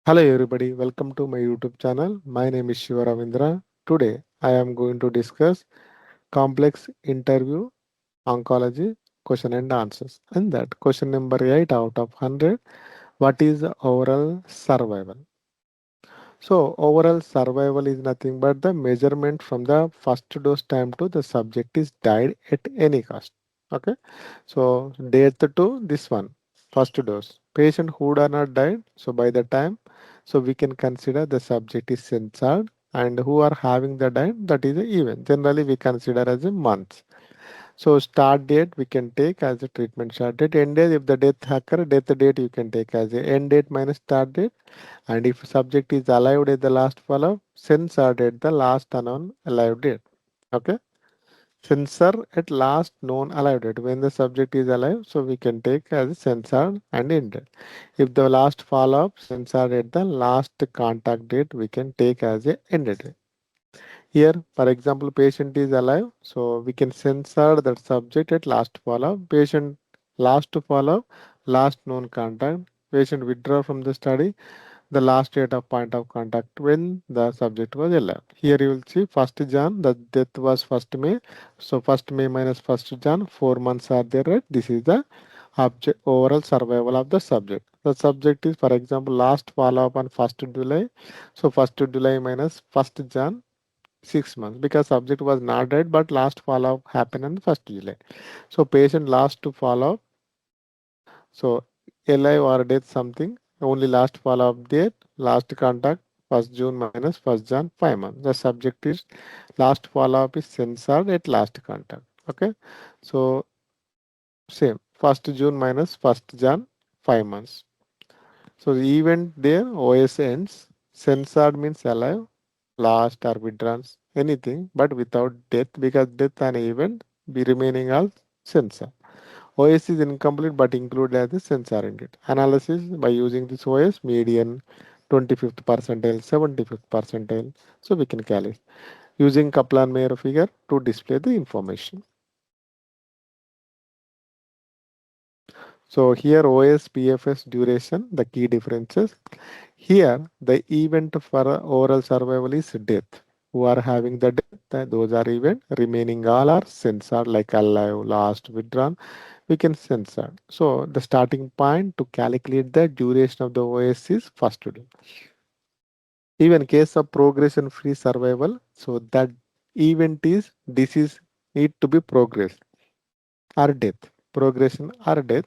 Hello everybody, welcome to my YouTube channel. My name is Shiva Ravindra. Today I am going to discuss complex interview oncology question and answers. And that question number 8 out of 100, what is the overall survival? So overall survival is nothing but the measurement from the first dose time to the subject is died at any cost. Okay. So death to this one, first dose. Patient who are not died. So by the time, so we can consider the subject is censored and who are having the died, that is a event. Generally we consider as a month. So start date we can take as a treatment start date. End date if the death occur, death date you can take as a end date minus start date. And if subject is alive at the last follow-up, censored at the last unknown alive date. Okay. Censor at last known alive date. When the subject is alive, so we can take as censored and ended. If the last follow-up censored at the last contact date, we can take as a ended date. Here, for example, patient is alive, so we can censor that subject at last follow-up. Patient last to follow-up, last known contact. Patient withdraw from the study, the last date of point of contact when the subject was alive. Here you will see 1st Jan, the death was 1st May. So 1st May minus 1st Jan, 4 months are there, right? This is the object, overall survival of the subject. The subject is, for example, last follow-up on 1st July. So 1st July minus 1st Jan, 6 months because subject was not dead but last follow-up happened on 1st July. So patient last to follow-up, so alive or death something, only last follow-up date, last contact, 1st June minus 1st Jan, 5 months. The subject is last follow-up is censored at last contact. Okay. So same, 1st June minus 1st Jan, 5 months. So the event there, OS ends, censored means alive, lost or withdrawn, anything, but without death because death and event be remaining as censored. OS is incomplete but included as a sensor indeed. Analysis by using this OS median 25th percentile, 75th percentile. So we can calculate using Kaplan-Meier figure to display the information. So here OS, PFS duration, the key differences. Here the event for oral survival is death. Who are having the death, those are event. Remaining all are censored like alive, lost, withdrawn. We can censor. So the starting point to calculate the duration of the OS is first to do. Even case of progression free survival, so that event is disease need to be progress or death. Progression or death.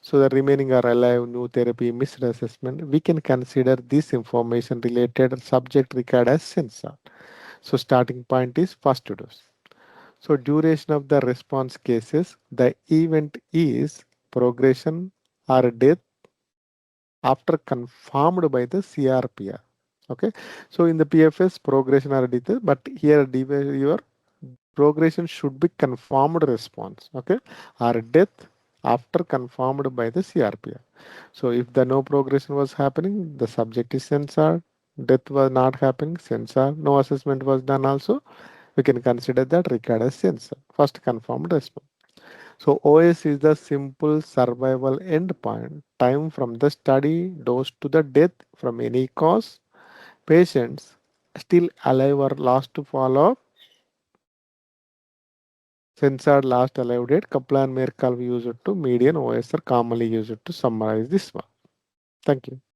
So the remaining are alive, new therapy, missed assessment. We can consider this information related subject record as censor. So starting point is first dose. So duration of the response cases, the event is progression or death after confirmed by the CRPR. Okay. So in the PFS, progression or death, but here your progression should be confirmed response. Okay. Or death after confirmed by the CRPR. So if the no progression was happening, the subject is censored. Death was not happening, censored. No assessment was done also. We can consider that record as censor. First confirmed response. So OS is the simple survival endpoint, time from the study dose to the death from any cause. Patients still alive or lost to follow up. Censored last alive date. Kaplan-Meier curve used to median OS are commonly used to summarize this one. Thank you.